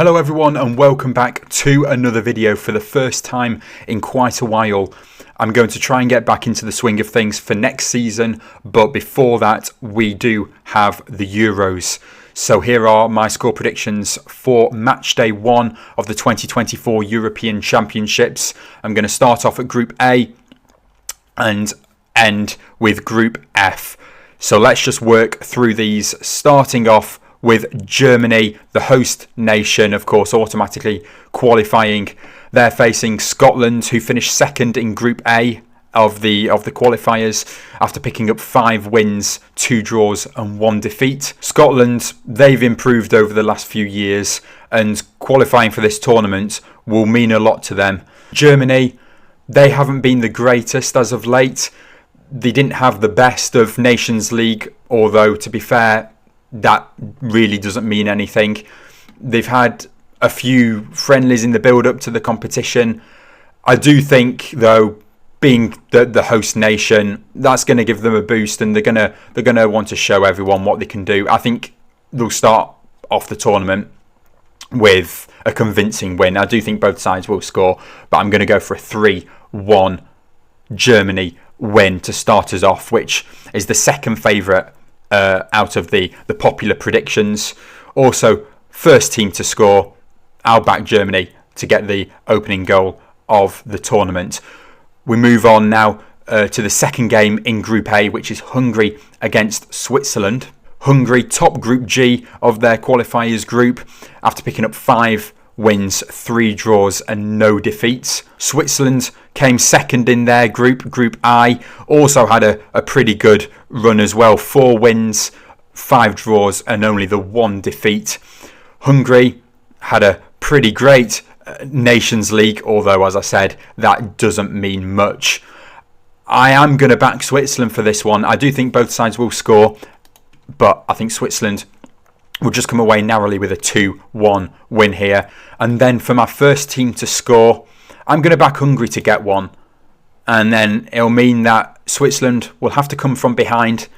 Hello everyone and welcome back to another video. For the first time in quite a while, I'm going to try and get back into the swing of things for next season, but before that we do have the Euros. So here are my score predictions for match day 1 of the 2024 European Championships. I'm going to start off at Group A and end with Group F. So let's just work through these, starting off with Germany, the host nation, of course, automatically qualifying. They're facing Scotland, who finished second in Group A of the qualifiers after picking up 5 wins, 2 draws and 1 defeat. Scotland, they've improved over the last few years, and qualifying for this tournament will mean a lot to them. Germany, they haven't been the greatest as of late. They didn't have the best of Nations League, although to be fair, that really doesn't mean anything. They've had a few friendlies in the build-up to the competition. I do think, though, being the host nation, that's going to give them a boost, and they're gonna want to show everyone what they can do. I think they'll start off the tournament with a convincing win. I do think both sides will score, but I'm going to go for a 3-1 Germany win to start us off, which is the second favourite out of the popular predictions. Also, first team to score, I'll back Germany to get the opening goal of the tournament. We move on now to the second game in Group A, which is Hungary against Switzerland. Hungary top Group G of their qualifiers group after picking up 5 wins, 3 draws and no defeats. Switzerland came second in their group, Group I, also had a pretty good run as well. 4 wins, 5 draws and only the 1 defeat. Hungary had a pretty great Nations League, although as I said, that doesn't mean much. I am going to back Switzerland for this one. I do think both sides will score, but I think Switzerland will just come away narrowly with a 2-1 win here. And then for my first team to score, I'm going to back Hungary to get one. And then it'll mean that Switzerland will have to come from behind.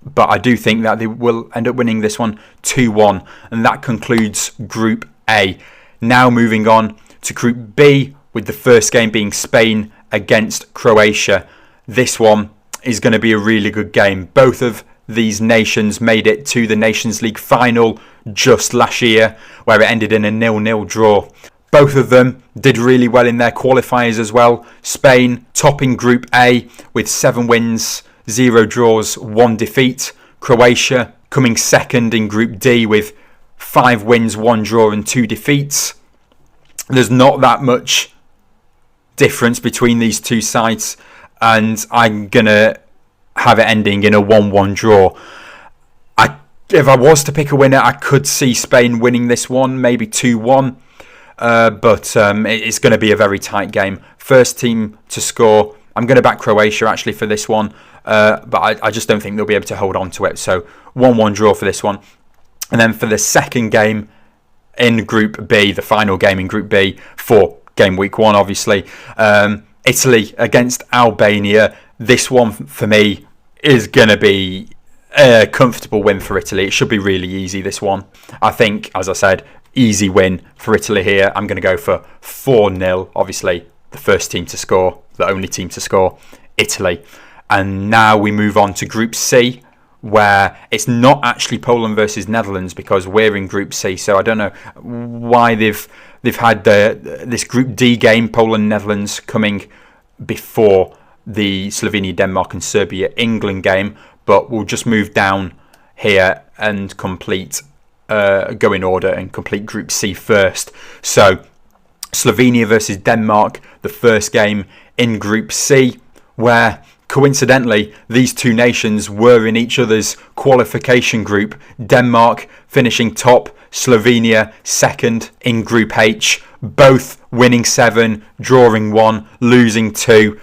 But I do think that they will end up winning this one 2-1. And that concludes Group A. Now moving on to Group B, with the first game being Spain against Croatia. This one is going to be a really good game. Both of these nations made it to the Nations League final just last year, where it ended in a 0-0 draw. Both of them did really well in their qualifiers as well. Spain topping Group A with 7 wins, 0 draws, 1 defeat. Croatia coming second in Group D with 5 wins, 1 draw and 2 defeats. There's not that much difference between these two sides, and I'm going to have it ending in a 1-1 draw. If I was to pick a winner, I could see Spain winning this one, maybe 2-1. But it's going to be a very tight game. First team to score, I'm going to back Croatia actually for this one. But I just don't think they'll be able to hold on to it. So 1-1 draw for this one. And then for the second game in Group B, the final game in Group B for game week 1, obviously. Italy against Albania. This one for me is going to be a comfortable win for Italy. It should be really easy, this one. I think, as I said, easy win for Italy here. I'm going to go for 4-0. Obviously, the first team to score, the only team to score, Italy. And now we move on to Group C, where it's not actually Poland versus Netherlands because we're in Group C. So I don't know why they've had this Group D game, Poland-Netherlands, coming before the Slovenia, Denmark and Serbia, England game. But we'll just move down here and complete, go in order and complete Group C first. So Slovenia versus Denmark, the first game in Group C, where coincidentally these two nations were in each other's qualification group. Denmark finishing top, Slovenia second in Group H, both winning 7, drawing 1, losing 2.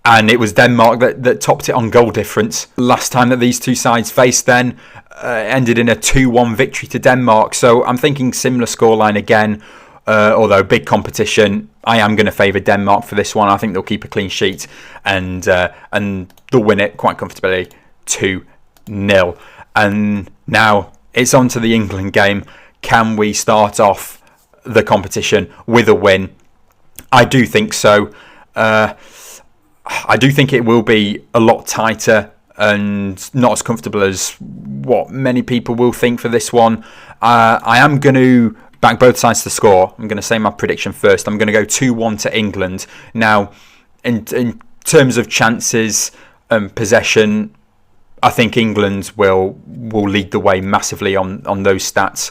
And it was Denmark that topped it on goal difference. Last time that these two sides faced then ended in a 2-1 victory to Denmark. So I'm thinking similar scoreline again, although big competition. I am going to favour Denmark for this one. I think they'll keep a clean sheet and they'll win it quite comfortably 2-0. And now it's on to the England game. Can we start off the competition with a win? I do think so. I do think it will be a lot tighter and not as comfortable as what many people will think for this one. I am going to back both sides to score. I'm going to say my prediction first. I'm going to go 2-1 to England. Now, in terms of chances and possession, I think England will lead the way massively on those stats.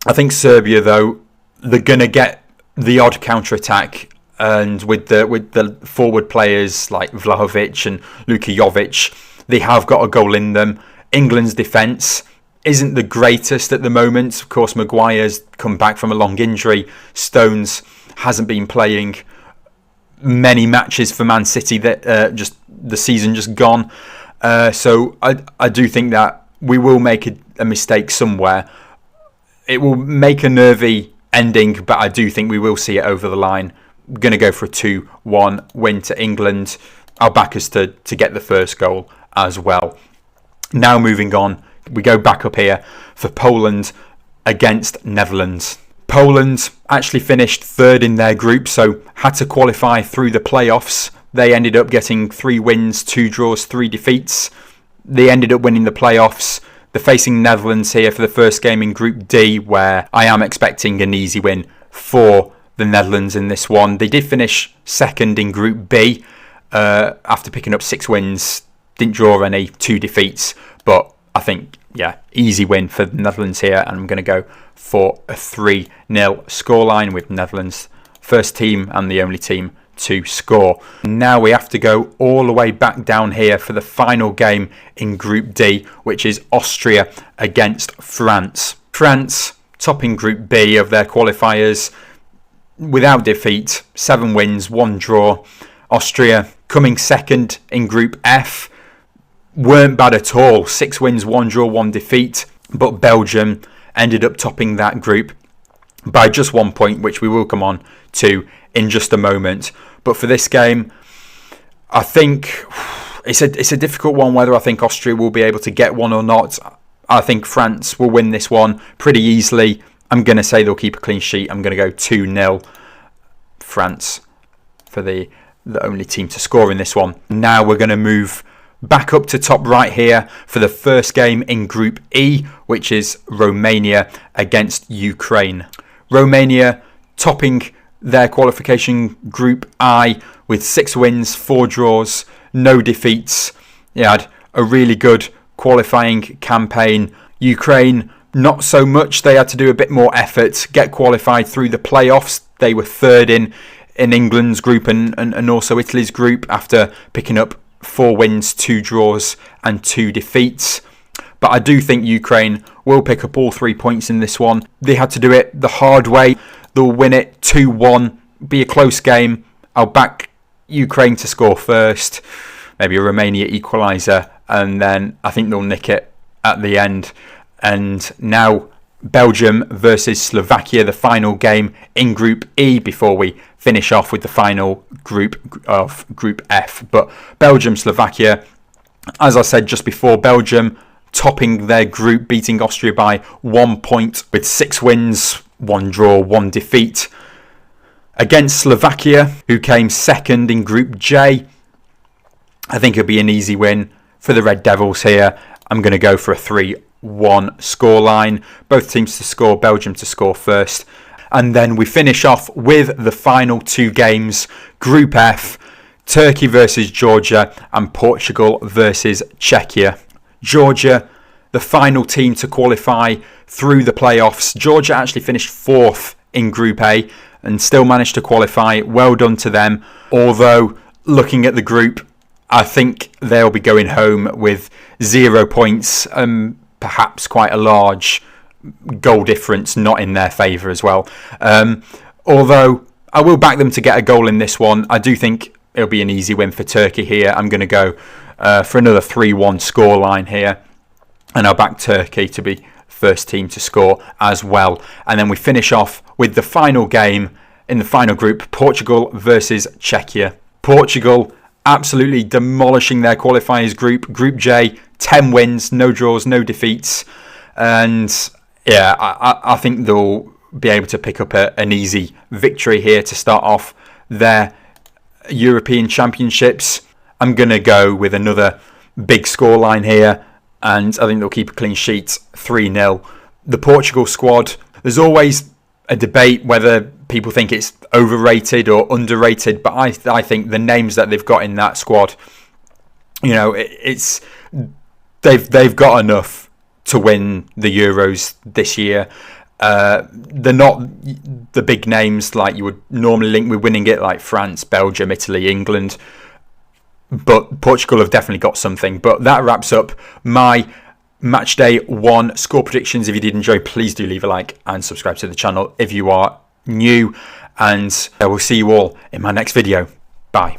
I think Serbia, though, they're going to get the odd counter-attack, and with the forward players like Vlahovic and Luka Jovic, they have got a goal in them. England's defence isn't the greatest at the moment. Of course, Maguire's come back from a long injury. Stones hasn't been playing many matches for Man City, that just the season just gone. So I do think that we will make a mistake somewhere. It will make a nervy ending, but I do think we will see it over the line. I'm going to go for a 2-1 win to England. I'll back us to get the first goal as well. Now moving on, we go back up here for Poland against Netherlands. Poland actually finished third in their group, so had to qualify through the playoffs. They ended up getting 3 wins, 2 draws, 3 defeats. They ended up winning the playoffs. They're facing Netherlands here for the first game in Group D, where I am expecting an easy win for the Netherlands in this one. They did finish second in Group B after picking up 6 wins. Didn't draw any, 2 defeats. But I think, yeah, easy win for the Netherlands here. And I'm going to go for a 3-0 scoreline with Netherlands first team and the only team to score. Now we have to go all the way back down here for the final game in Group D, which is Austria against France. France topping Group B of their qualifiers without defeat, 7 wins, 1 draw. Austria coming second in Group F, weren't bad at all, 6 wins, 1 draw, 1 defeat. But Belgium ended up topping that group by just 1 point, which we will come on to in just a moment. But for this game, I think it's a difficult one whether I think Austria will be able to get one or not. I think France will win this one pretty easily. I'm going to say they'll keep a clean sheet. I'm going to go 2-0 France for the only team to score in this one. Now we're going to move back up to top right here for the first game in Group E, which is Romania against Ukraine. Romania topping their qualification Group I with 6 wins, 4 draws, no defeats. They had a really good qualifying campaign. Ukraine, not so much. They had to do a bit more effort, get qualified through the playoffs. They were third in England's group and also Italy's group after picking up 4 wins, 2 draws and 2 defeats. But I do think Ukraine will pick up all 3 points in this one. They had to do it the hard way. They'll win it 2-1. Be a close game. I'll back Ukraine to score first. Maybe a Romania equaliser. And then I think they'll nick it at the end. And now Belgium versus Slovakia, the final game in Group E before we finish off with the final group of Group F. But Belgium, Slovakia, as I said just before, Belgium topping their group, beating Austria by 1 point with 6 wins, 1 draw, 1 defeat. Against Slovakia, who came second in Group J, I think it'll be an easy win for the Red Devils here. I'm going to go for a 3-1 scoreline. Both teams to score, Belgium to score first. And then we finish off with the final 2 games. Group F, Turkey versus Georgia and Portugal versus Czechia. Georgia, the final team to qualify through the playoffs. Georgia actually finished 4th in Group A and still managed to qualify. Well done to them. Although, looking at the group, I think they'll be going home with 0 points and perhaps quite a large goal difference not in their favour as well. Although, I will back them to get a goal in this one. I do think it'll be an easy win for Turkey here. I'm going to go for another 3-1 scoreline here. And I'll back Turkey to be first team to score as well. And then we finish off with the final game in the final group, Portugal versus Czechia. Portugal absolutely demolishing their qualifiers group. Group J, 10 wins, no draws, no defeats. And yeah, I think they'll be able to pick up an easy victory here to start off their European Championships. I'm going to go with another big scoreline here, and I think they'll keep a clean sheet, 3-0. The Portugal squad, there's always a debate whether people think it's overrated or underrated, but I think the names that they've got in that squad, you know, they've got enough to win the Euros this year. They're not the big names like you would normally link with winning it, like France, Belgium, Italy, England, but Portugal have definitely got something. But that wraps up my Matchday 1 score predictions. If you did enjoy, please do leave a like and subscribe to the channel if you are new, and I will see you all in my next video. Bye.